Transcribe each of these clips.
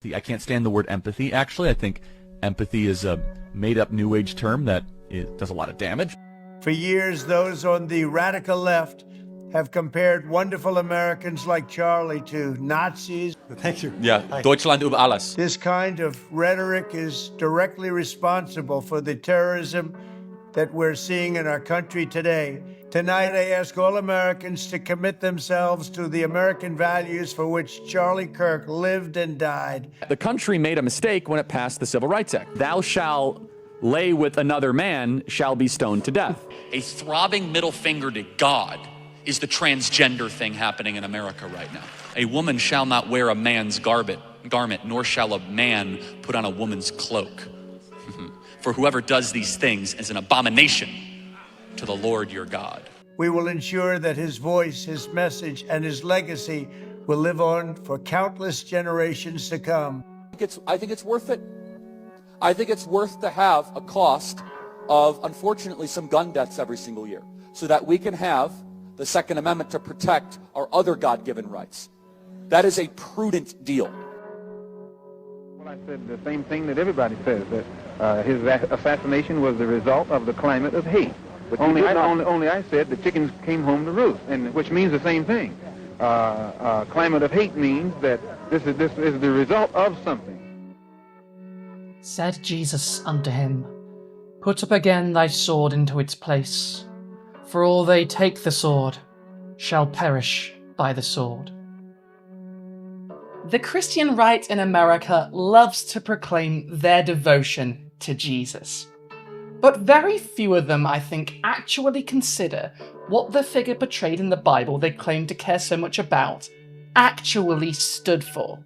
I can't stand the word empathy, actually. I think empathy is a made-up New Age term that does a lot of damage. For years, those on the radical left have compared wonderful Americans like Charlie to Nazis. Thank you. Ja, Deutschland über alles. This kind of rhetoric is directly responsible for the terrorism that we're seeing in our country today. Tonight, I ask all Americans to commit themselves to the American values for which Charlie Kirk lived and died. The country made a mistake when it passed the Civil Rights Act. Thou shalt lay with another man shall be stoned to death. A throbbing middle finger to God is the transgender thing happening in America right now. A woman shall not wear a man's garment, nor shall a man put on a woman's cloak. For whoever does these things is an abomination to the Lord your God. We will ensure that his voice, his message, and his legacy will live on for countless generations to come. I think it's worth it. I think it's worth to have a cost of, unfortunately, some gun deaths every single year, so that we can have the Second Amendment to protect our other God-given rights. That is a prudent deal. Well, I said the same thing that everybody says, that his assassination was the result of the climate of hate. But only I said the chickens came home to roost, and which means the same thing. Climate of hate means that this is the result of something. Said Jesus unto him, Put up again thy sword into its place, for all they take the sword shall perish by the sword. The Christian right in America loves to proclaim their devotion to Jesus. But very few of them, I think, actually consider what the figure portrayed in the Bible they claim to care so much about actually stood for.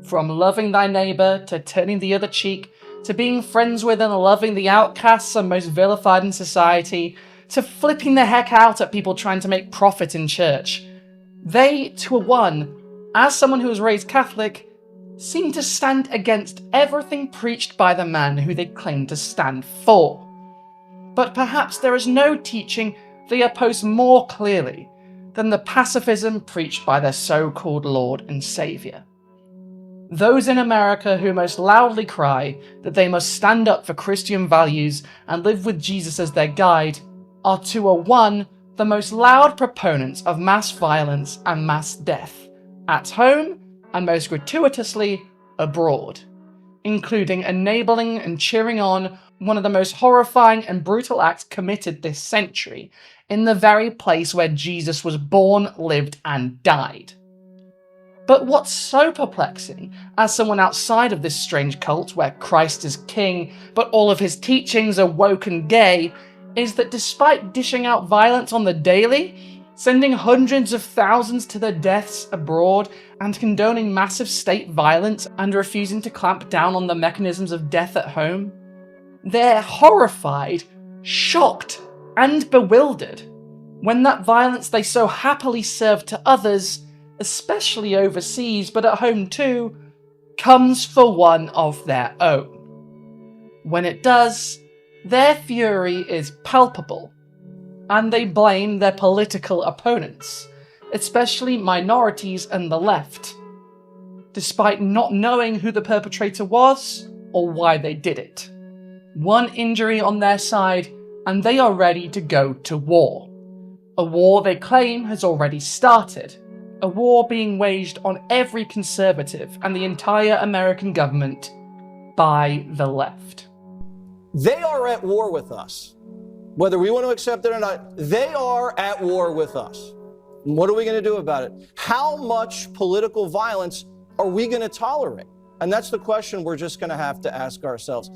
From loving thy neighbour, to turning the other cheek, to being friends with and loving the outcasts and most vilified in society, to flipping the heck out at people trying to make profit in church. They, to a one, as someone who was raised Catholic, seem to stand against everything preached by the man who they claim to stand for. But perhaps there is no teaching they oppose more clearly than the pacifism preached by their so-called Lord and Saviour. Those in America who most loudly cry that they must stand up for Christian values and live with Jesus as their guide are, to a one, the most loud proponents of mass violence and mass death, at home and most gratuitously abroad, including enabling and cheering on one of the most horrifying and brutal acts committed this century in the very place where Jesus was born, lived, and died. But what's so perplexing, as someone outside of this strange cult where Christ is king, but all of his teachings are woke and gay, is that despite dishing out violence on the daily, sending hundreds of thousands to their deaths abroad, and condoning massive state violence and refusing to clamp down on the mechanisms of death at home, they're horrified, shocked, and bewildered when that violence they so happily serve to others, especially overseas but at home too, comes for one of their own. When it does, their fury is palpable, and they blame their political opponents, especially minorities and the left, despite not knowing who the perpetrator was or why they did it. One injury on their side, and they are ready to go to war. A war they claim has already started. A war being waged on every conservative and the entire American government by the left. They are at war with us. Whether we want to accept it or not, they are at war with us. And what are we going to do about it? How much political violence are we going to tolerate? And that's the question we're just going to have to ask ourselves.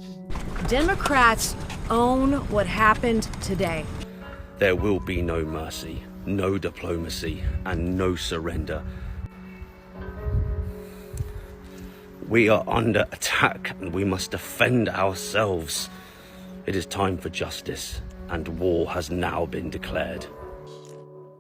Democrats own what happened today. There will be no mercy, no diplomacy, and no surrender. We are under attack and we must defend ourselves. It is time for justice, and war has now been declared.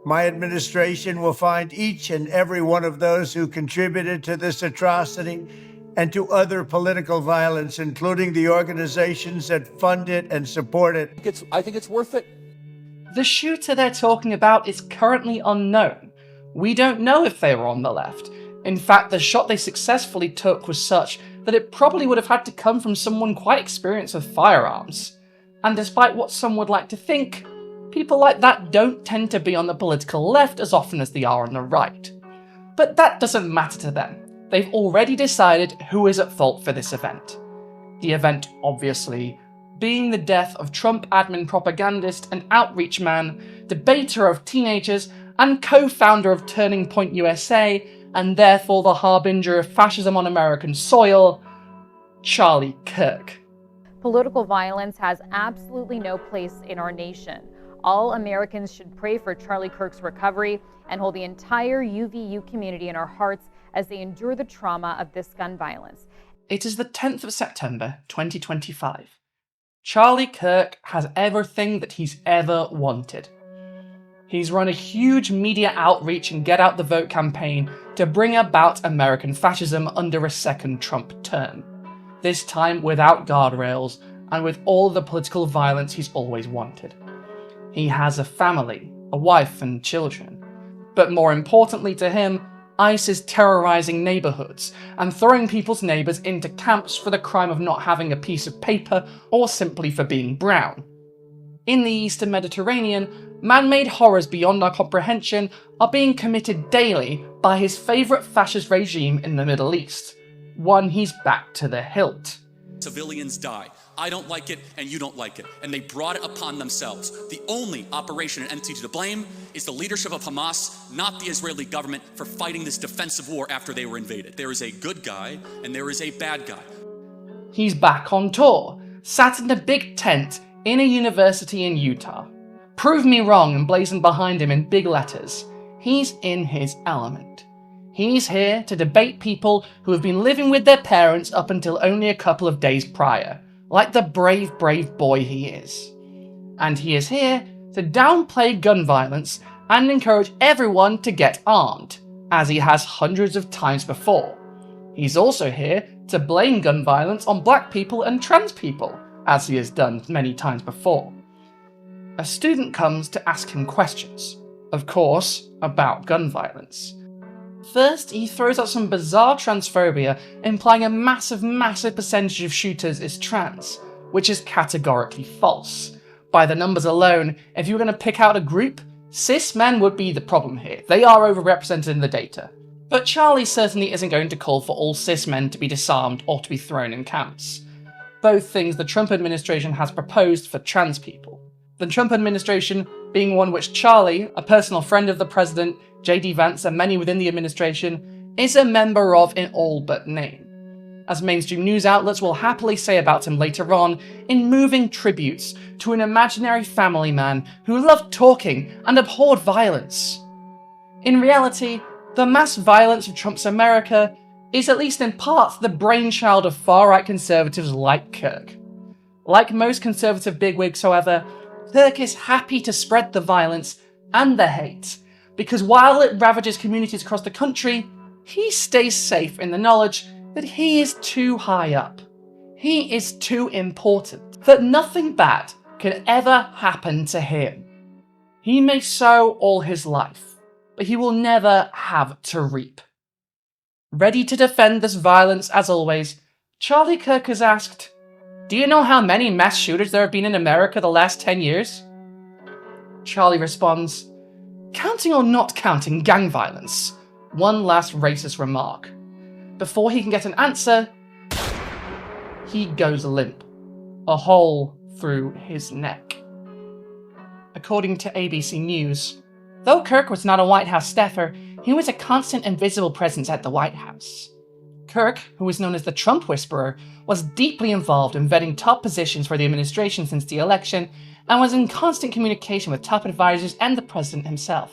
My administration will find each and every one of those who contributed to this atrocity and to other political violence, including the organizations that fund it and support it. I think it's worth it. The shooter they're talking about is currently unknown. We don't know if they were on the left. In fact, the shot they successfully took was such that it probably would have had to come from someone quite experienced with firearms. And despite what some would like to think, people like that don't tend to be on the political left as often as they are on the right. But that doesn't matter to them. They've already decided who is at fault for this event. The event, obviously, being the death of Trump admin propagandist and outreach man, debater of teenagers, and co-founder of Turning Point USA, and therefore the harbinger of fascism on American soil, Charlie Kirk. Political violence has absolutely no place in our nation. All Americans should pray for Charlie Kirk's recovery and hold the entire UVU community in our hearts as they endure the trauma of this gun violence. It is the 10th of September, 2025. Charlie Kirk has everything that he's ever wanted. He's run a huge media outreach and get out the vote campaign to bring about American fascism under a second Trump term. This time without guardrails and with all the political violence he's always wanted. He has a family, a wife and children. But more importantly to him, ICE is terrorizing neighborhoods and throwing people's neighbors into camps for the crime of not having a piece of paper or simply for being brown. In the Eastern Mediterranean, man-made horrors beyond our comprehension are being committed daily by his favourite fascist regime in the Middle East, one he's backed to the hilt. Civilians die. I don't like it, and you don't like it. And they brought it upon themselves. The only operation and entity to blame is the leadership of Hamas, not the Israeli government, for fighting this defensive war after they were invaded. There is a good guy, and there is a bad guy. He's back on tour, sat in a big tent in a university in Utah. Prove me wrong emblazoned behind him in big letters. He's in his element. He's here to debate people who have been living with their parents up until only a couple of days prior, like the brave, brave boy he is. And he is here to downplay gun violence and encourage everyone to get armed, as he has hundreds of times before. He's also here to blame gun violence on black people and trans people, as he has done many times before. A student comes to ask him questions, of course, about gun violence. First, he throws out some bizarre transphobia implying a massive percentage of shooters is trans, which is categorically false. By the numbers alone, if you were going to pick out a group, cis men would be the problem here. They are overrepresented in the data. But Charlie certainly isn't going to call for all cis men to be disarmed or to be thrown in camps. Both things the Trump administration has proposed for trans people. The Trump administration being one which Charlie, a personal friend of the president, J.D. Vance and many within the administration, is a member of in all but name. As mainstream news outlets will happily say about him later on in moving tributes to an imaginary family man who loved talking and abhorred violence. In reality, the mass violence of Trump's America is at least in part the brainchild of far-right conservatives like Kirk. Like most conservative bigwigs, however, Kirk is happy to spread the violence and the hate, because while it ravages communities across the country, he stays safe in the knowledge that he is too high up. He is too important, that nothing bad can ever happen to him. He may sow all his life, but he will never have to reap. Ready to defend this violence as always, Charlie Kirk is asked, "Do you know how many mass shooters there have been in America the last 10 years? Charlie responds, "Counting or not counting gang violence?" One last racist remark. Before he can get an answer, he goes limp. A hole through his neck. According to ABC News, though Kirk was not a White House staffer, he was a constant and visible presence at the White House. Kirk, who is known as the Trump Whisperer, was deeply involved in vetting top positions for the administration since the election and was in constant communication with top advisors and the president himself.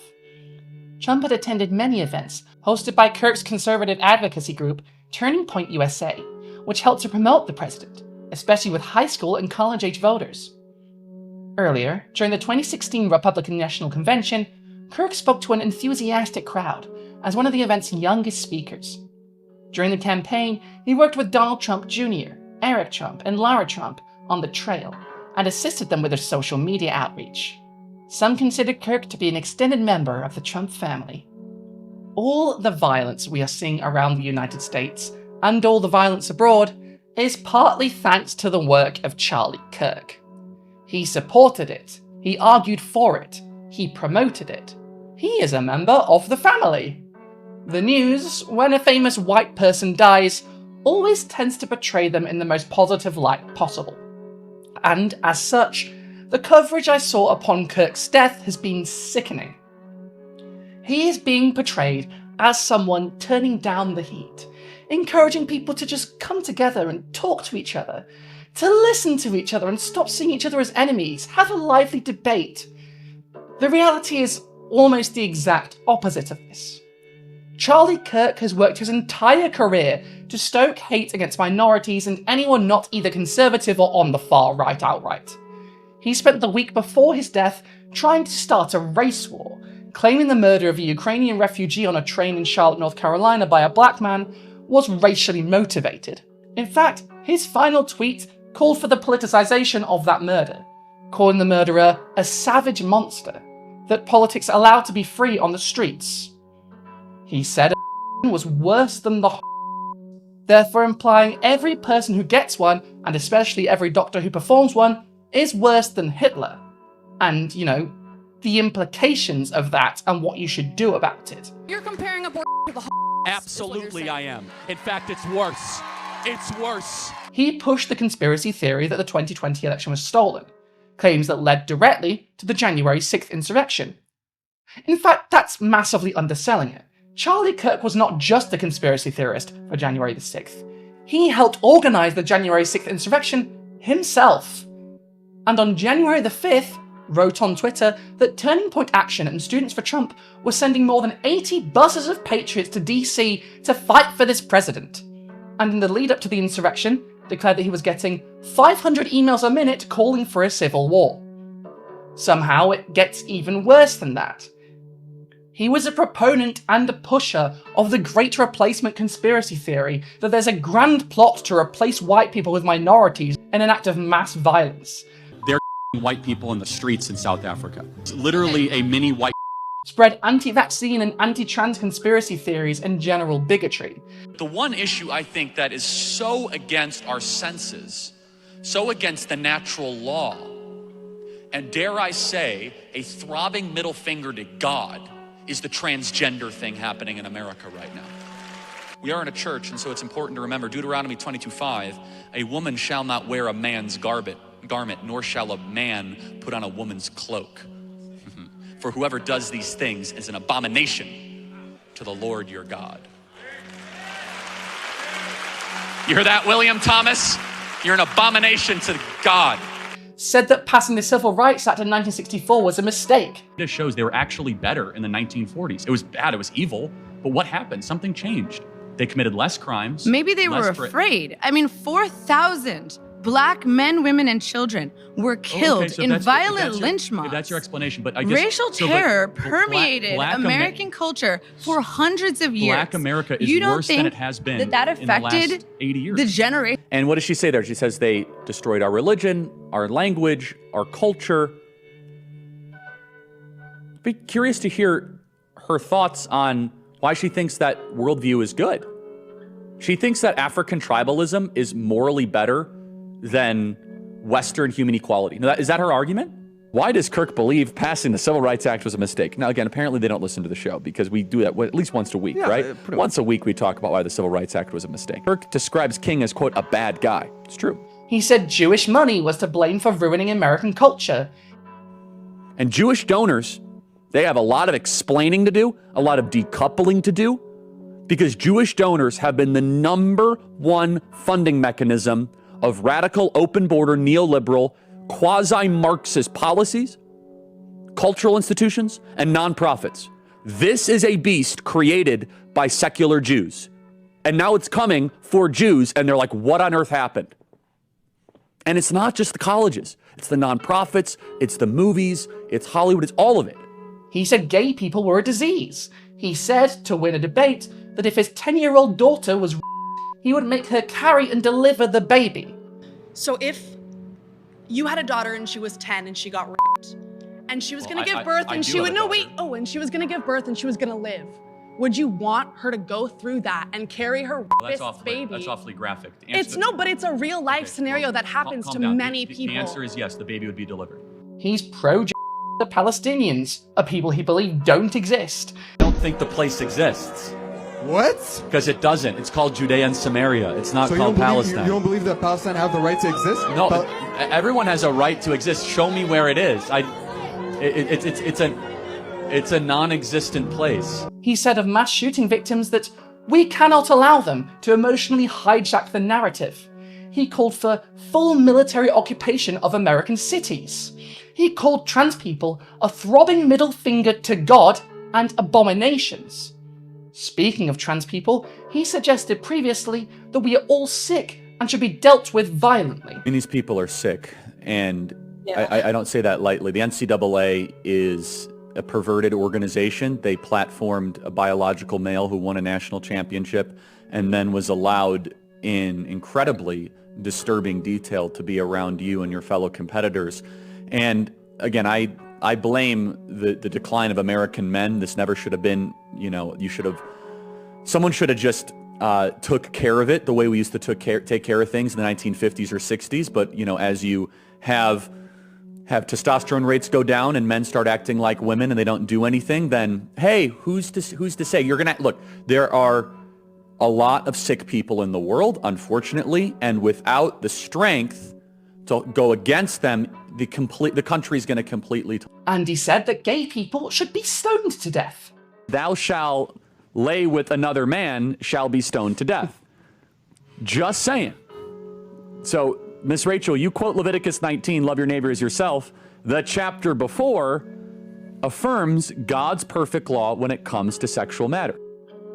Trump had attended many events hosted by Kirk's conservative advocacy group, Turning Point USA, which helped to promote the president, especially with high school and college-age voters. Earlier, during the 2016 Republican National Convention, Kirk spoke to an enthusiastic crowd as one of the event's youngest speakers. During the campaign, he worked with Donald Trump Jr., Eric Trump, and Lara Trump on the trail, and assisted them with their social media outreach. Some considered Kirk to be an extended member of the Trump family. all the violence we are seeing around the United States and all the violence abroad is partly thanks to the work of Charlie Kirk. He supported it, he argued for it, he promoted it. He is a member of the family. The news, when a famous white person dies, always tends to portray them in the most positive light possible. And as such, the coverage I saw upon Kirk's death has been sickening. He is being portrayed as someone turning down the heat, encouraging people to just come together and talk to each other, to listen to each other and stop seeing each other as enemies, have a lively debate. The reality is almost the exact opposite of this. Charlie Kirk has worked his entire career to stoke hate against minorities and anyone not either conservative or on the far right outright. He spent the week before his death trying to start a race war, claiming the murder of a Ukrainian refugee on a train in Charlotte, North Carolina by a black man was racially motivated. In fact, his final tweet called for the politicization of that murder, calling the murderer a savage monster that politics allowed to be free on the streets. He said was worse than the therefore implying every person who gets one, and especially every doctor who performs one, is worse than Hitler. And, the implications of that and what you should do about it. You're comparing abortion to the Absolutely I am. In fact, it's worse. It's worse. He pushed the conspiracy theory that the 2020 election was stolen, claims that led directly to the January 6th insurrection. In fact, that's massively underselling it. Charlie Kirk was not just a conspiracy theorist for January the 6th. He helped organize the January 6th insurrection himself. And on January the 5th, wrote on Twitter that Turning Point Action and Students for Trump were sending more than 80 buses of patriots to DC to fight for this president. And in the lead up to the insurrection, declared that he was getting 500 emails a minute calling for a civil war. Somehow it gets even worse than that. He was a proponent and a pusher of the Great Replacement conspiracy theory that there's a grand plot to replace white people with minorities in an act of mass violence. They're white people in the streets in South Africa. It's literally a mini white spread anti-vaccine and anti-trans conspiracy theories and general bigotry. The one issue I think that is so against our senses, so against the natural law, and dare I say, a throbbing middle finger to God, is the transgender thing happening in America right now. We are in a church, and so it's important to remember Deuteronomy 22:5, a woman shall not wear a man's garment, nor shall a man put on a woman's cloak. For whoever does these things is an abomination to the Lord your God. You hear that, William Thomas? You're an abomination to God. Said that passing the Civil Rights Act in 1964 was a mistake. It shows they were actually better in the 1940s. It was bad, it was evil, but what happened? Something changed. They committed less crimes. Maybe they were afraid. 4,000 black men, women, and children were killed in violent lynch mobs. If that's your explanation, but I guess racial terror permeated American culture for hundreds of years. Black America is worse than it has been that affected in the last 80 years. The generation. And what does she say there? She says they destroyed our religion, our language, our culture. I'd be curious to hear her thoughts on why she thinks that worldview is good. She thinks that African tribalism is morally better than Western human equality. Now, is that her argument? Why does Kirk believe passing the Civil Rights Act was a mistake? Now, again, apparently they don't listen to the show because we do that at least once a week, right? Once a week we talk about why the Civil Rights Act was a mistake. Kirk describes King as, quote, a bad guy. It's true. He said Jewish money was to blame for ruining American culture. And Jewish donors, they have a lot of explaining to do, a lot of decoupling to do, because Jewish donors have been the #1 funding mechanism of radical, open border, neoliberal, quasi-Marxist policies, cultural institutions, and nonprofits. This is a beast created by secular Jews. And now it's coming for Jews, and they're like, what on earth happened? And it's not just the colleges. It's the nonprofits, it's the movies, it's Hollywood, it's all of it. He said gay people were a disease. He said, to win a debate, that if his 10-year-old daughter was he would make her carry and deliver the baby. So if you had a daughter and she was 10 and she got raped, and she was gonna give birth and she would, no wait, oh, and she was gonna give birth and she was gonna live, Would you want her to go through that and carry her baby? That's awfully graphic. But it's a real life scenario that happens to many people. The answer is yes, the baby would be delivered. He's pro the Palestinians, a people he believed don't exist. I don't think the place exists. What? Because it doesn't. It's called Judea and Samaria. It's not called Palestine. You don't believe that Palestine have the right to exist? No, everyone has a right to exist. Show me where it is. It's a non-existent place. He said of mass shooting victims that we cannot allow them to emotionally hijack the narrative. He called for full military occupation of American cities. He called trans people a throbbing middle finger to God and abominations. Speaking of trans people, he suggested previously that we are all sick and should be dealt with violently. And these people are sick, and I don't say that lightly. The NCAA is a perverted organization. They platformed a biological male who won a national championship and then was allowed in incredibly disturbing detail to be around you and your fellow competitors. And again, I blame the decline of American men. This never should have been, someone should have just took care of it the way we used to take care of things in the 1950s or 60s. But, as you have testosterone rates go down and men start acting like women and they don't do anything, then, hey, who's to say? You're going to, look, there are a lot of sick people in the world, unfortunately, and without the strength to go against them, the country's going to completely... And he said that gay people should be stoned to death. Thou shalt lay with another man shall be stoned to death. Just saying. So, Miss Rachel, you quote Leviticus 19, love your neighbor as yourself. The chapter before affirms God's perfect law when it comes to sexual matter.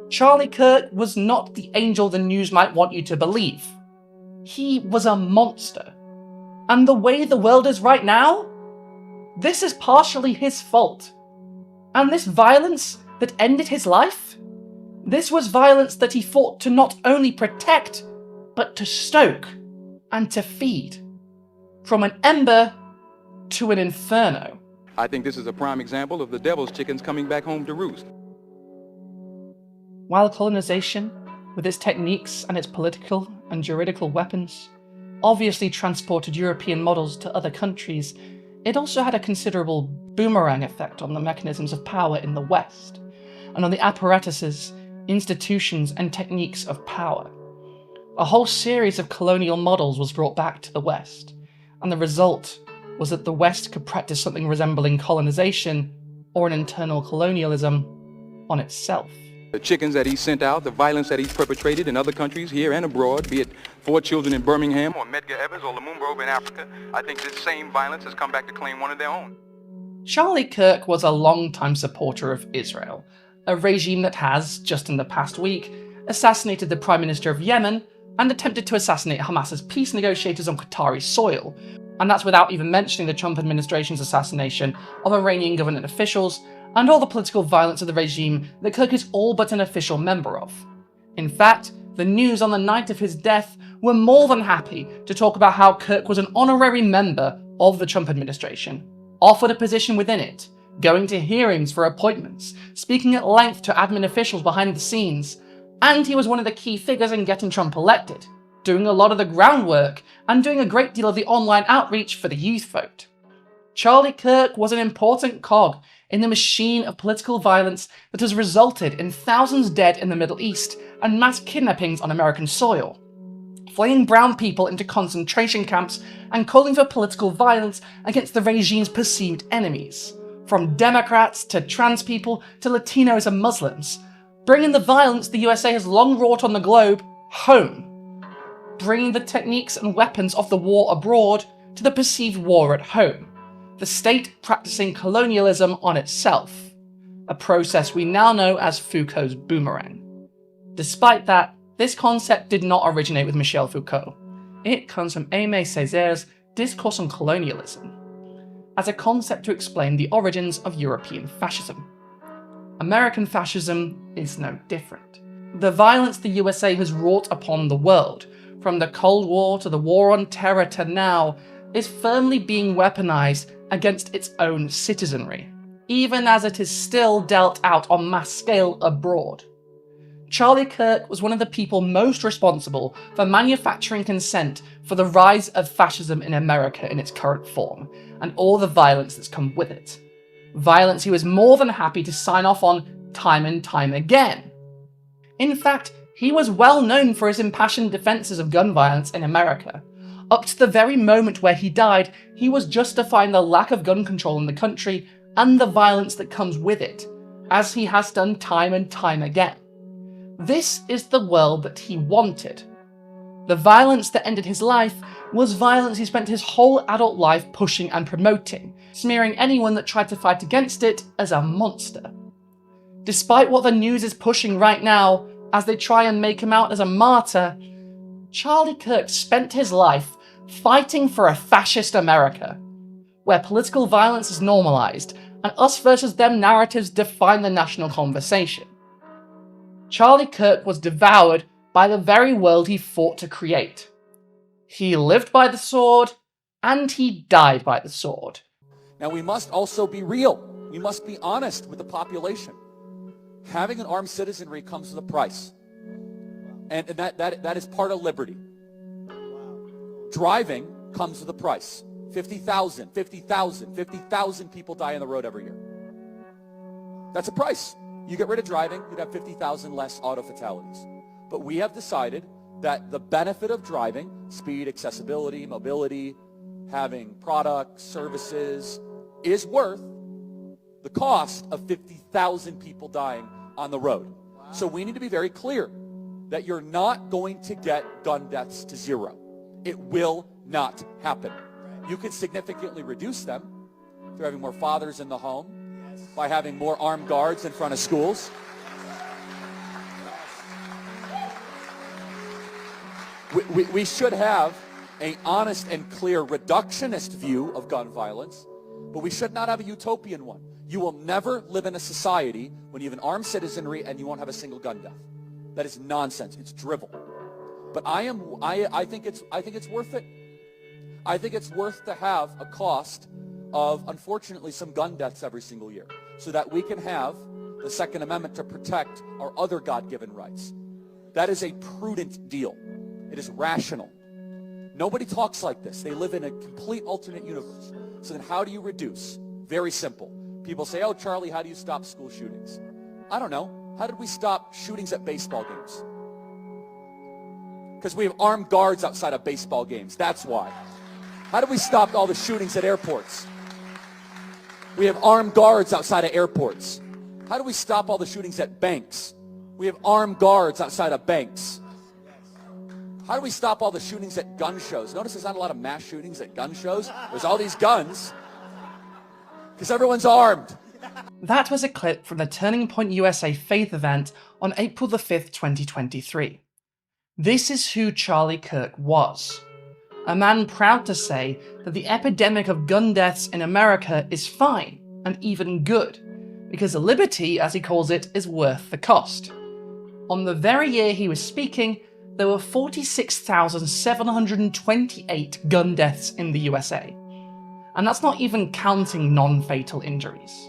Charlie Kirk was not the angel the news might want you to believe. He was a monster. And the way the world is right now, this is partially his fault. And this violence that ended his life, this was violence that he fought to not only protect, but to stoke and to feed. From an ember to an inferno. I think this is a prime example of the devil's chickens coming back home to roost. While colonization, with its techniques and its political and juridical weapons, obviously transported European models to other countries, it also had a considerable boomerang effect on the mechanisms of power in the West, and on the apparatuses, institutions, and techniques of power. A whole series of colonial models was brought back to the West, and the result was that the West could practice something resembling colonization or an internal colonialism on itself. The chickens that he sent out, the violence that he's perpetrated in other countries, here and abroad, be it 4 children in Birmingham or Medgar Evers or Lumumba in Africa, I think this same violence has come back to claim one of their own. Charlie Kirk was a long-time supporter of Israel, a regime that has, just in the past week, assassinated the Prime Minister of Yemen and attempted to assassinate Hamas's peace negotiators on Qatari soil. And that's without even mentioning the Trump administration's assassination of Iranian government officials and all the political violence of the regime that Kirk is all but an official member of. In fact, the news on the night of his death were more than happy to talk about how Kirk was an honorary member of the Trump administration, offered a position within it, going to hearings for appointments, speaking at length to admin officials behind the scenes, and he was one of the key figures in getting Trump elected, doing a lot of the groundwork and doing a great deal of the online outreach for the youth vote. Charlie Kirk was an important cog in the machine of political violence that has resulted in thousands dead in the Middle East and mass kidnappings on American soil, fleeing brown people into concentration camps and calling for political violence against the regime's perceived enemies, from Democrats to trans people to Latinos and Muslims, bringing the violence the USA has long wrought on the globe home, bringing the techniques and weapons of the war abroad to the perceived war at home. The state practicing colonialism on itself, a process we now know as Foucault's boomerang. Despite that, this concept did not originate with Michel Foucault. It comes from Aimé Césaire's Discourse on Colonialism, as a concept to explain the origins of European fascism. American fascism is no different. The violence the USA has wrought upon the world, from the Cold War to the War on Terror to now, is firmly being weaponized against its own citizenry. even as it is still dealt out on mass scale abroad. Charlie Kirk was one of the people most responsible for manufacturing consent for the rise of fascism in America in its current form, and all the violence that's come with it. Violence he was more than happy to sign off on time and time again. In fact, he was well known for his impassioned defences of gun violence in America. Up to the very moment where he died, he was justifying the lack of gun control in the country and the violence that comes with it, as he has done time and time again. This is the world that he wanted. The violence that ended his life was violence he spent his whole adult life pushing and promoting, smearing anyone that tried to fight against it as a monster. Despite what the news is pushing right now, as they try and make him out as a martyr, Charlie Kirk spent his life fighting for a fascist America, where political violence is normalized and us versus them narratives define the national conversation. Charlie Kirk was devoured by the very world he fought to create. He lived by the sword, and he died by the sword. Now we must also be real. We must be honest with the population. Having an armed citizenry comes with a price. And that is part of liberty. Driving comes with a price. 50,000 people die on the road every year. That's a price. You get rid of driving, you'd have 50,000 less auto fatalities. But we have decided that the benefit of driving, speed, accessibility, mobility, having products, services, is worth the cost of 50,000 people dying on the road. Wow. So we need to be very clear that you're not going to get gun deaths to zero. It will not happen. You can significantly reduce them through having more fathers in the home, by having more armed guards in front of schools. We should have an honest and clear reductionist view of gun violence, but we should not have a utopian one. You will never live in a society when you have an armed citizenry and you won't have a single gun death. That is nonsense. It's drivel. But I think it's worth it. I think it's worth to have a cost of, unfortunately, some gun deaths every single year, so that we can have the Second Amendment to protect our other God-given rights. That is a prudent deal. It is rational. Nobody talks like this. They live in a complete alternate universe. So then how do you reduce? Very simple. People say, oh, Charlie, how do you stop school shootings? I don't know. How did we stop shootings at baseball games? Because we have armed guards outside of baseball games. That's why. How did we stop all the shootings at airports? We have armed guards outside of airports. How do we stop all the shootings at banks? We have armed guards outside of banks. How do we stop all the shootings at gun shows? Notice there's not a lot of mass shootings at gun shows. There's all these guns because everyone's armed. That was a clip from the Turning Point USA Faith event on April the 5th, 2023. This is who Charlie Kirk was. A man proud to say that the epidemic of gun deaths in America is fine and even good, because liberty, as he calls it, is worth the cost. On the very year he was speaking, there were 46,728 gun deaths in the USA. And that's not even counting non-fatal injuries.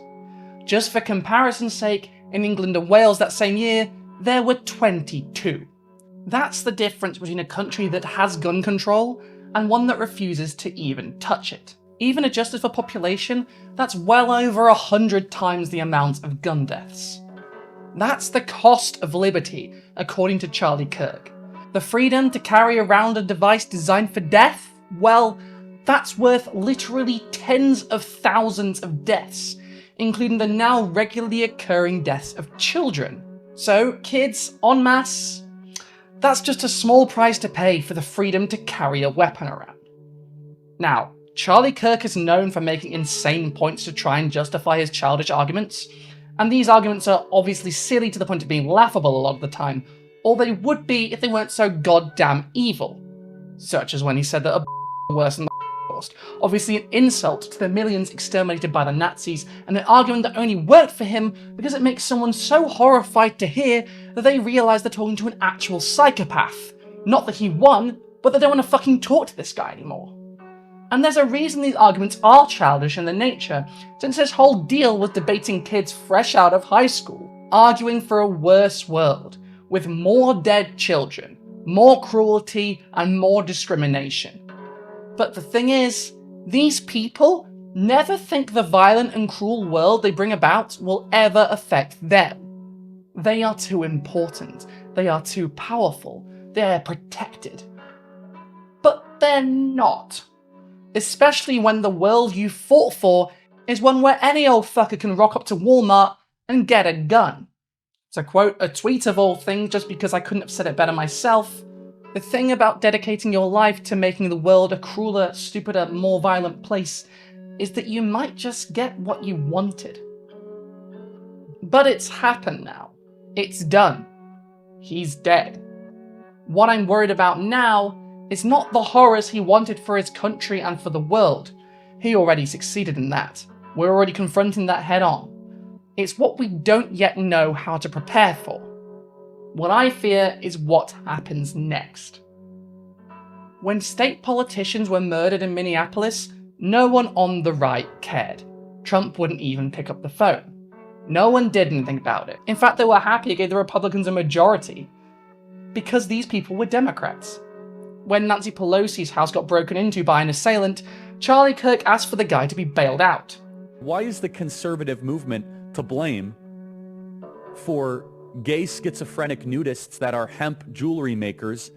Just for comparison's sake, in England and Wales that same year, there were 22. That's the difference between a country that has gun control and one that refuses to even touch it. Even adjusted for population, that's well over 100 times the amount of gun deaths. That's the cost of liberty, according to Charlie Kirk. The freedom to carry around a device designed for death? Well, that's worth literally tens of thousands of deaths, including the now regularly occurring deaths of children. So, kids, en masse, that's just a small price to pay for the freedom to carry a weapon around. Now, Charlie Kirk is known for making insane points to try and justify his childish arguments, and these arguments are obviously silly to the point of being laughable a lot of the time, or they would be if they weren't so goddamn evil. Such as when he said that a worse than the Horst, obviously an insult to the millions exterminated by the Nazis, and an argument that only worked for him because it makes someone so horrified to hear that they realise they're talking to an actual psychopath. Not that he won, but they don't want to fucking talk to this guy anymore. And there's a reason these arguments are childish in their nature, since this whole deal was debating kids fresh out of high school, arguing for a worse world, with more dead children, more cruelty, and more discrimination. But the thing is, these people never think the violent and cruel world they bring about will ever affect them. They are too important, they are too powerful, they are protected. But they're not. Especially when the world you fought for is one where any old fucker can rock up to Walmart and get a gun. To quote a tweet of all things, just because I couldn't have said it better myself, the thing about dedicating your life to making the world a crueler, stupider, more violent place is that you might just get what you wanted. But it's happened now. It's done. He's dead. What I'm worried about now is not the horrors he wanted for his country and for the world. He already succeeded in that. We're already confronting that head on. It's what we don't yet know how to prepare for. What I fear is what happens next. When state politicians were murdered in Minneapolis, no one on the right cared. Trump wouldn't even pick up the phone. No one did anything about it. In fact, they were happy it gave the Republicans a majority, because these people were Democrats. When Nancy Pelosi's house got broken into by an assailant, Charlie Kirk asked for the guy to be bailed out. Why is the conservative movement to blame for gay schizophrenic nudists that are hemp jewelry makers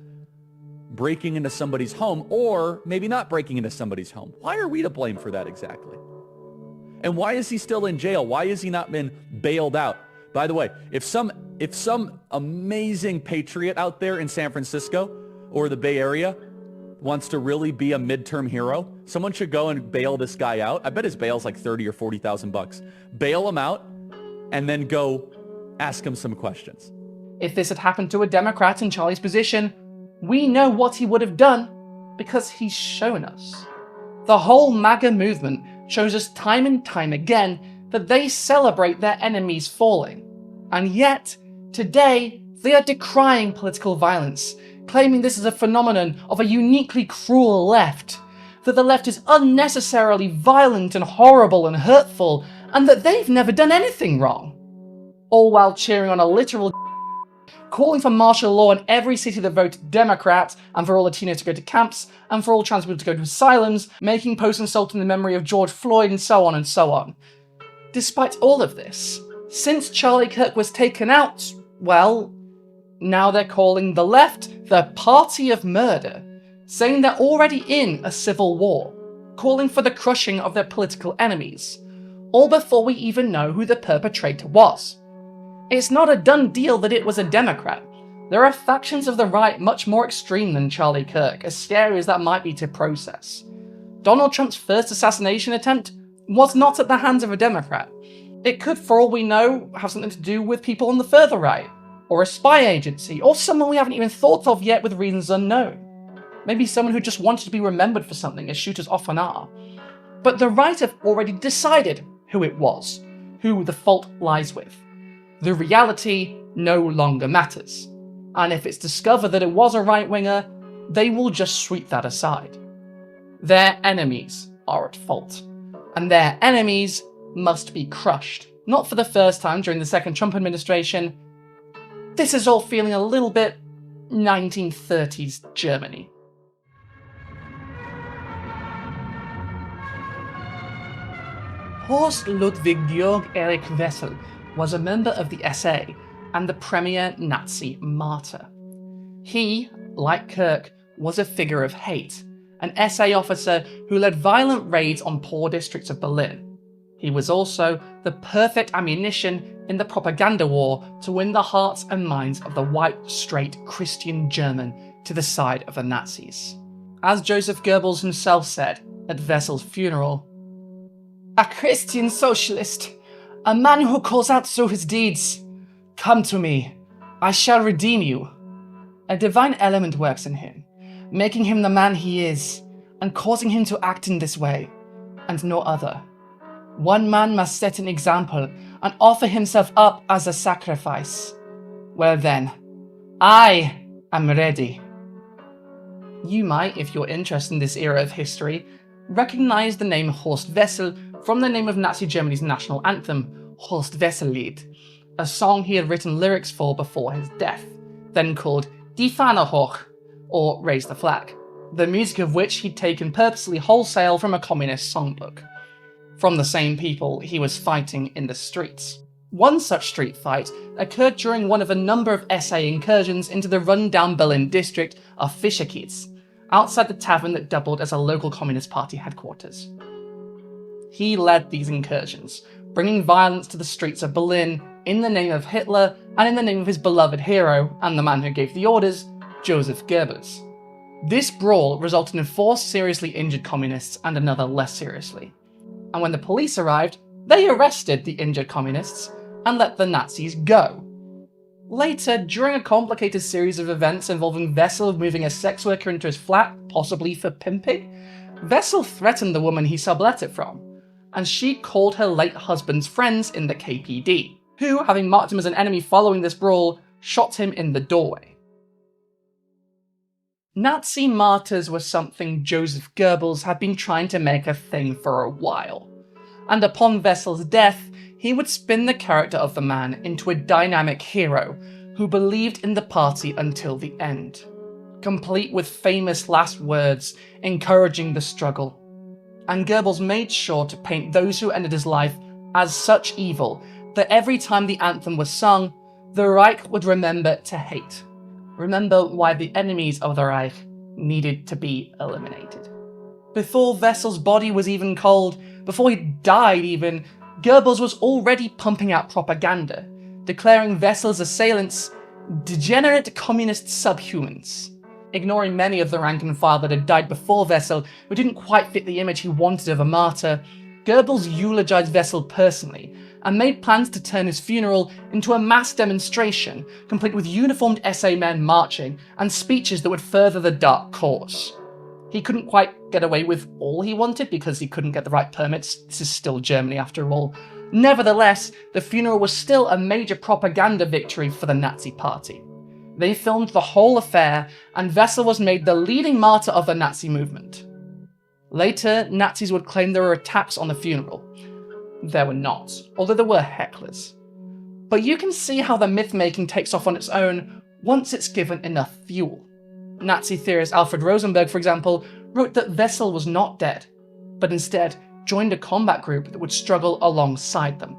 breaking into somebody's home, or maybe not breaking into somebody's home? Why are we to blame for that exactly? And why is he still in jail? Why has he not been bailed out? By the way, if some amazing patriot out there in San Francisco or the Bay Area wants to really be a midterm hero, someone should go and bail this guy out. I bet his bail's like $30,000 or $40,000. Bail him out and then go ask him some questions. If this had happened to a Democrat in Charlie's position, we know what he would have done because he's shown us. The whole MAGA movement shows us time and time again that they celebrate their enemies falling. And yet, today, they are decrying political violence, claiming this is a phenomenon of a uniquely cruel left, that the left is unnecessarily violent and horrible and hurtful, and that they've never done anything wrong. All while cheering on a literal calling for martial law in every city that voted Democrat, and for all Latinos to go to camps, and for all trans people to go to asylums, making posts insulting the memory of George Floyd, and so on and so on. Despite all of this, since Charlie Kirk was taken out, well, now they're calling the left the party of murder, saying they're already in a civil war, calling for the crushing of their political enemies, all before we even know who the perpetrator was. It's not a done deal that it was a Democrat. There are factions of the right much more extreme than Charlie Kirk, as scary as that might be to process. Donald Trump's first assassination attempt was not at the hands of a Democrat. It could, for all we know, have something to do with people on the further right, or a spy agency, or someone we haven't even thought of yet with reasons unknown. Maybe someone who just wanted to be remembered for something, as shooters often are. But the right have already decided who it was, who the fault lies with. The reality no longer matters. And if it's discovered that it was a right-winger, they will just sweep that aside. Their enemies are at fault. And their enemies must be crushed. Not for the first time during the second Trump administration. This is all feeling a little bit 1930s Germany. Horst Ludwig Georg Erich Wessel was a member of the SA and the premier Nazi martyr. He, like Kirk, was a figure of hate, an SA officer who led violent raids on poor districts of Berlin. He was also the perfect ammunition in the propaganda war to win the hearts and minds of the white, straight Christian German to the side of the Nazis. As Joseph Goebbels himself said at Wessel's funeral, "A Christian socialist, a man who calls out through his deeds, 'Come to me, I shall redeem you.' A divine element works in him, making him the man he is, and causing him to act in this way, and no other. One man must set an example and offer himself up as a sacrifice. Well then, I am ready." You might, if you're interested in this era of history, recognized the name Horst Wessel from the name of Nazi Germany's national anthem, Horst Wessel-Lied, a song he had written lyrics for before his death, then called Die Fahne hoch, or Raise the Flag, the music of which he'd taken purposely wholesale from a communist songbook, from the same people he was fighting in the streets. One such street fight occurred during one of a number of SA incursions into the run-down Berlin district of Fischerkiez, outside the tavern that doubled as a local Communist Party headquarters. He led these incursions, bringing violence to the streets of Berlin in the name of Hitler and in the name of his beloved hero and the man who gave the orders, Joseph Goebbels. This brawl resulted in 4 seriously injured communists and another less seriously. And when the police arrived, they arrested the injured communists and let the Nazis go. Later, during a complicated series of events involving Wessel moving a sex worker into his flat, possibly for pimping, Wessel threatened the woman he sublet it from, and she called her late husband's friends in the KPD, who, having marked him as an enemy following this brawl, shot him in the doorway. Nazi martyrs were something Joseph Goebbels had been trying to make a thing for a while, and upon Wessel's death, he would spin the character of the man into a dynamic hero who believed in the party until the end, complete with famous last words encouraging the struggle. And Goebbels made sure to paint those who ended his life as such evil that every time the anthem was sung, the Reich would remember to hate, remember why the enemies of the Reich needed to be eliminated. Before Wessel's body was even cold, before he died even, Goebbels was already pumping out propaganda, declaring Wessel's assailants degenerate communist subhumans, ignoring many of the rank and file that had died before Wessel who didn't quite fit the image he wanted of a martyr. Goebbels eulogized Wessel personally and made plans to turn his funeral into a mass demonstration, complete with uniformed SA men marching and speeches that would further the dark cause. He couldn't quite get away with all he wanted because he couldn't get the right permits. This is still Germany after all. Nevertheless, the funeral was still a major propaganda victory for the Nazi party. They filmed the whole affair, and Wessel was made the leading martyr of the Nazi movement. Later, Nazis would claim there were attacks on the funeral. There were not, although there were hecklers. But you can see how the myth-making takes off on its own once it's given enough fuel. Nazi theorist Alfred Rosenberg, for example, wrote that Wessel was not dead, but instead joined a combat group that would struggle alongside them.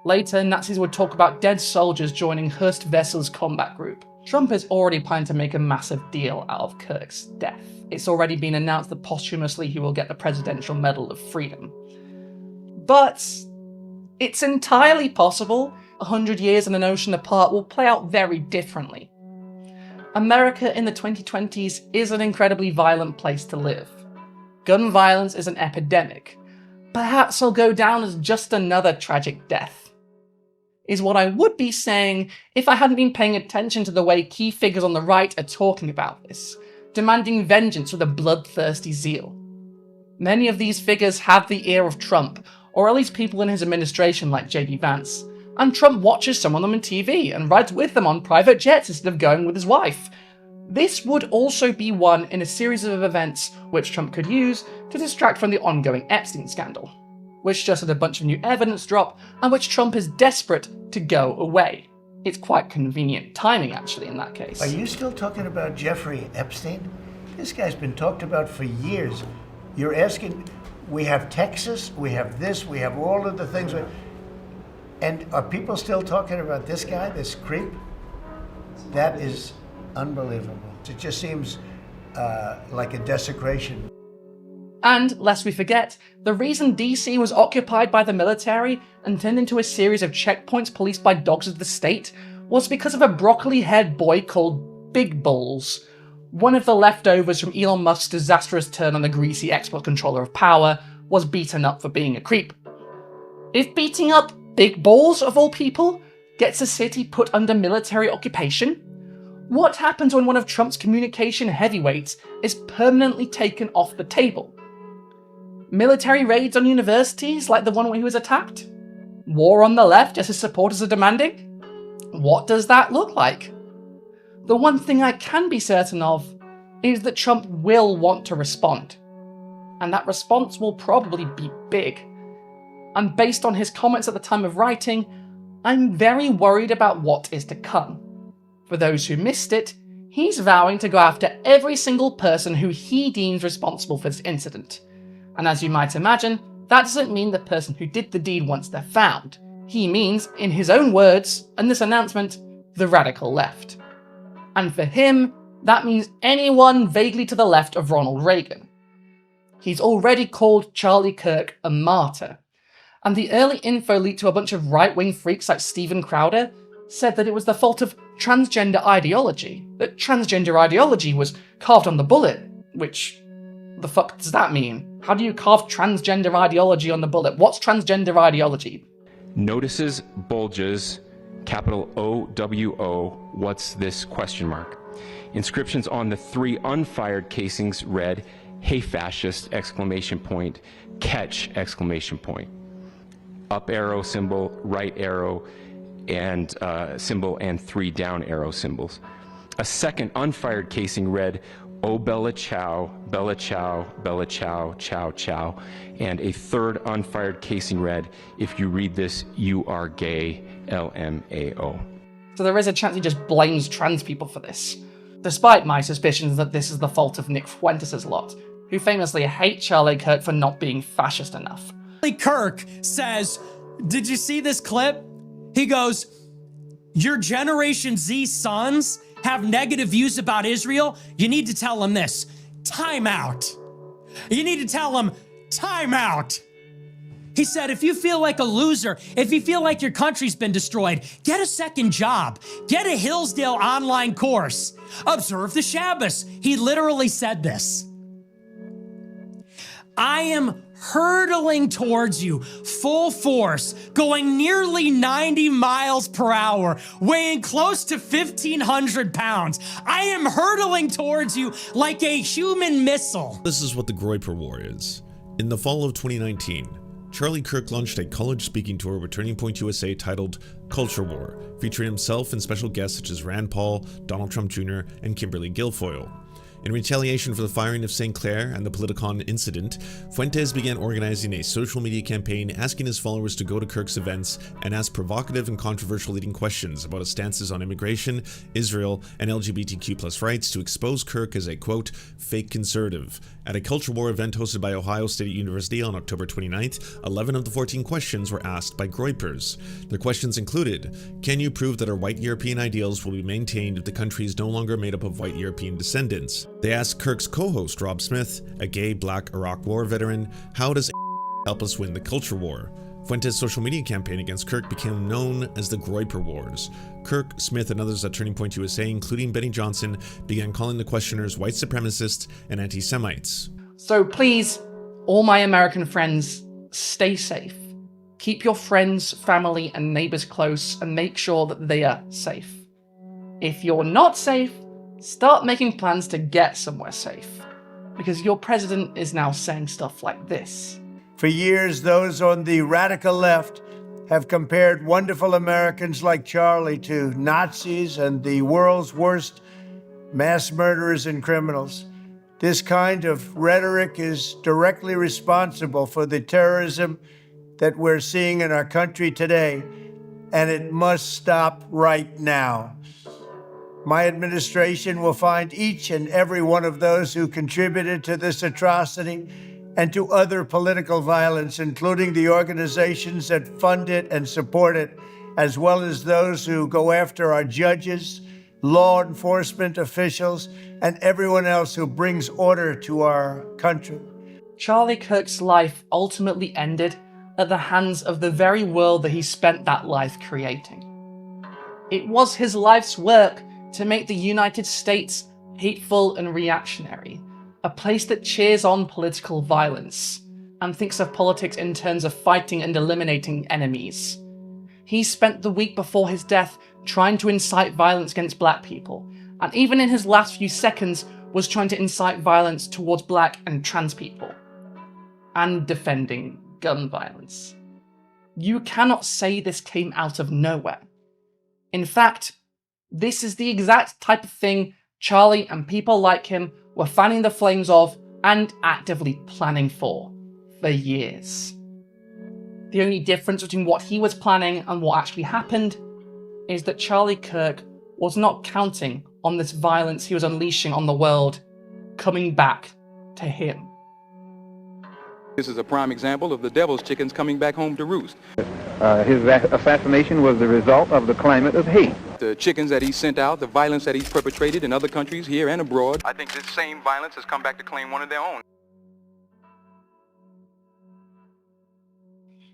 Later, Nazis would talk about dead soldiers joining Horst Wessel's combat group. Trump is already planning to make a massive deal out of Kirk's death. It's already been announced that posthumously he will get the Presidential Medal of Freedom. But it's entirely possible 100 years and an ocean apart will play out very differently. America in the 2020s is an incredibly violent place to live. Gun violence is an epidemic. Perhaps it'll go down as just another tragic death, is what I would be saying if I hadn't been paying attention to the way key figures on the right are talking about this, demanding vengeance with a bloodthirsty zeal. Many of these figures have the ear of Trump, or at least people in his administration like J.D. Vance, and Trump watches some of them on TV and rides with them on private jets instead of going with his wife. This would also be one in a series of events which Trump could use to distract from the ongoing Epstein scandal, which just had a bunch of new evidence drop and which Trump is desperate to go away. It's quite convenient timing, actually, in that case. Are you still talking about Jeffrey Epstein? This guy's been talked about for years. You're asking, we have Texas, we have this, we have all of the things. And are people still talking about this guy, this creep? That is unbelievable. It just seems like a desecration. And, lest we forget, the reason DC was occupied by the military and turned into a series of checkpoints policed by dogs of the state was because of a broccoli-haired boy called Big Balls, one of the leftovers from Elon Musk's disastrous turn on the greasy export controller of power, was beaten up for being a creep. If beating up Big Balls, of all people, gets a city put under military occupation, what happens when one of Trump's communication heavyweights is permanently taken off the table? Military raids on universities like the one where he was attacked? War on the left as his supporters are demanding? What does that look like? The one thing I can be certain of is that Trump will want to respond. and that response will probably be big. And based on his comments at the time of writing, I'm very worried about what is to come. For those who missed it, he's vowing to go after every single person who he deems responsible for this incident. And as you might imagine, that doesn't mean the person who did the deed once they're found. He means, in his own words, and this announcement, the radical left. And for him, that means anyone vaguely to the left of Ronald Reagan. He's already called Charlie Kirk a martyr, and the early info leaked to a bunch of right-wing freaks like Steven Crowder said that it was the fault of transgender ideology, that transgender ideology was carved on the bullet, which, the fuck does that mean? How do you carve transgender ideology on the bullet? What's transgender ideology? Notices, bulges, capital O-W-O, what's this question mark? Inscriptions on the 3 unfired casings read, "Hey fascist!" exclamation point, "Catch!" exclamation point. Up arrow symbol, right arrow and symbol, and 3 down arrow symbols. A second unfired casing read, "Oh Bella Ciao, Bella Ciao, Bella Ciao, Ciao Ciao," and a third unfired casing read, "If you read this, you are gay, LMAO." So there is a chance he just blames trans people for this, despite my suspicions that this is the fault of Nick Fuentes' lot, who famously hate Charlie Kirk for not being fascist enough. Kirk says, did you see this clip? He goes, your Generation Z sons have negative views about Israel. You need to tell them this, time out. You need to tell them, time out. He said, if you feel like a loser, if you feel like your country's been destroyed, get a second job. Get a Hillsdale online course. Observe the Shabbos. He literally said this. I am hurtling towards you, full force, going nearly 90 miles per hour, weighing close to 1,500 pounds. I am hurtling towards you like a human missile. This is what the Groyper War is. In the fall of 2019, Charlie Kirk launched a college speaking tour with Turning Point USA titled Culture War, featuring himself and special guests such as Rand Paul, Donald Trump Jr., and Kimberly Guilfoyle. In retaliation for the firing of St. Clair and the Politicon incident, Fuentes began organizing a social media campaign asking his followers to go to Kirk's events and ask provocative and controversial leading questions about his stances on immigration, Israel, and LGBTQ+ rights to expose Kirk as a, quote, fake conservative. At a Culture War event hosted by Ohio State University on October 29th, 11 of the 14 questions were asked by Groypers. Their questions included, can you prove that our white European ideals will be maintained if the country is no longer made up of white European descendants? They asked Kirk's co-host Rob Smith, a gay black Iraq War veteran, how does help us win the Culture War? Fuentes' social media campaign against Kirk became known as the Groyper Wars. Kirk, Smith, and others at Turning Point USA, including Benny Johnson, began calling the questioners white supremacists and anti-Semites. So please, all my American friends, stay safe. Keep your friends, family, and neighbors close and make sure that they are safe. If you're not safe, start making plans to get somewhere safe, because your president is now saying stuff like this. For years, those on the radical left have compared wonderful Americans like Charlie to Nazis and the world's worst mass murderers and criminals. This kind of rhetoric is directly responsible for the terrorism that we're seeing in our country today, and it must stop right now. My administration will find each and every one of those who contributed to this atrocity and to other political violence, including the organizations that fund it and support it, as well as those who go after our judges, law enforcement officials, and everyone else who brings order to our country. Charlie Kirk's life ultimately ended at the hands of the very world that he spent that life creating. It was his life's work to make the United States hateful and reactionary, a place that cheers on political violence and thinks of politics in terms of fighting and eliminating enemies. He spent the week before his death trying to incite violence against black people, and even in his last few seconds was trying to incite violence towards black and trans people, and defending gun violence. You cannot say this came out of nowhere. In fact, this is the exact type of thing Charlie and people like him were fanning the flames of and actively planning for years. The only difference between what he was planning and what actually happened is that Charlie Kirk was not counting on this violence he was unleashing on the world coming back to him. This is a prime example of the devil's chickens coming back home to roost. His assassination was the result of the climate of hate. The chickens that he sent out, the violence that he's perpetrated in other countries here and abroad, I think this same violence has come back to claim one of their own.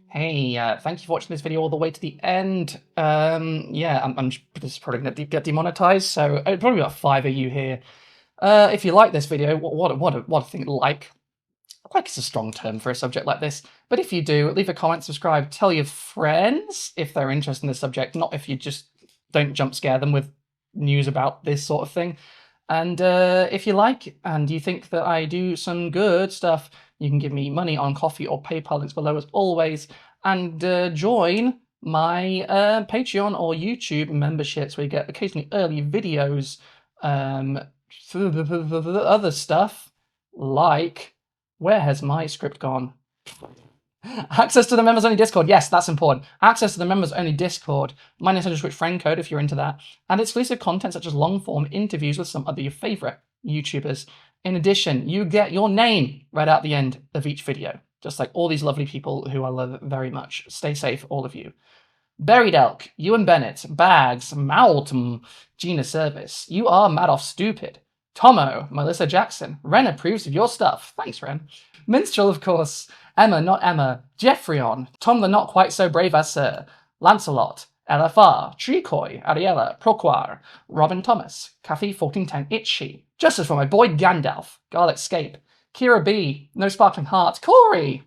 Hey, thank you for watching this video all the way to the end. This is probably going to get demonetized, so probably about 5 of you here. If you like this video, what I think like is a strong term for a subject like this, but if you do, leave a comment, subscribe, tell your friends if they're interested in this subject, not if you just don't jump scare them with news about this sort of thing. And if you like and you think that I do some good stuff, you can give me money on Coffee or PayPal, links below as always, and join my Patreon or YouTube memberships where you get occasionally early videos, other stuff like, where has my script gone? Access to the members only Discord. Yes, that's important. Access to the members only Discord. My Nintendo Switch friend code if you're into that. And exclusive content such as long form interviews with some of your favorite YouTubers. In addition, you get your name read out the end of each video. Just like all these lovely people who I love very much. Stay safe, all of you. Buried Elk, Ewan Bennett, Bags, Maltum, Gina Service. You are Madoff Stupid. Tomo, Melissa Jackson. Ren approves of your stuff. Thanks, Ren. Minstrel, of course. Emma, not Emma. Jeffreyon. Tom the Not Quite So Brave as Sir. Lancelot. LFR. Treecoy. Ariella. Proquar. Robin Thomas. Kathy 1410 Itchy. Justice for my boy Gandalf. Garlic Scape. Kira B. No Sparkling Heart. Corey.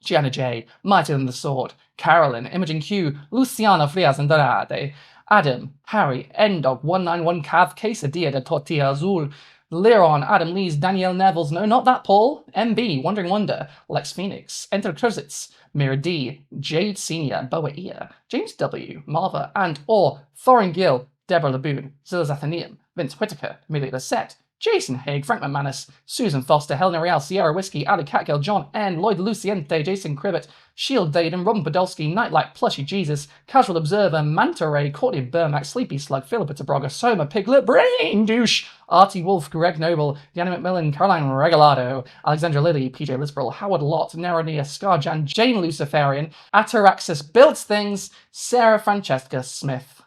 Gianna J. Mightier Than the Sword. Carolyn. Imogen Q. Luciana Frias Andrade. Adam. Harry. Endog. 191 Cav Quesadilla de Tortilla Azul. Liron, Adam Lees, Danielle Nevels, no, not that Paul, MB, Wandering Wonder, Lex Phoenix, Enter Cruzitz, Mira D, Jade Senior, Boa Ia, James W, Marva, and or Thorin Gill, Deborah Laboon, Zilla Zathanium, Vince Whitaker, Amelia Lissette, Jason Haig, Frank McManus, Susan Foster, Helena Real, Sierra Whiskey, Ali Catgill, John N, Lloyd Luciente, Jason Cribbett, Shield Daden, Robin Podolsky, Nightlight, Plushy Jesus, Casual Observer, Manta Ray, Courtney Burmack, Sleepy Slug, Philippa Tabrogga, Soma, Piglet, Brain Douche, Artie Wolf, Greg Noble, Deanna McMillan, Caroline Regalado, Alexandra Lilly, PJ Lisbrel, Howard Lott, Neronia, Scarjan, Jane Luciferian, Ataraxis Builds Things, Sarah Francesca Smith.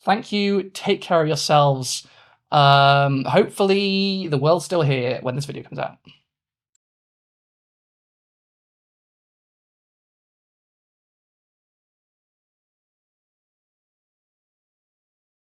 Thank you, take care of yourselves. Hopefully the world's still here when this video comes out.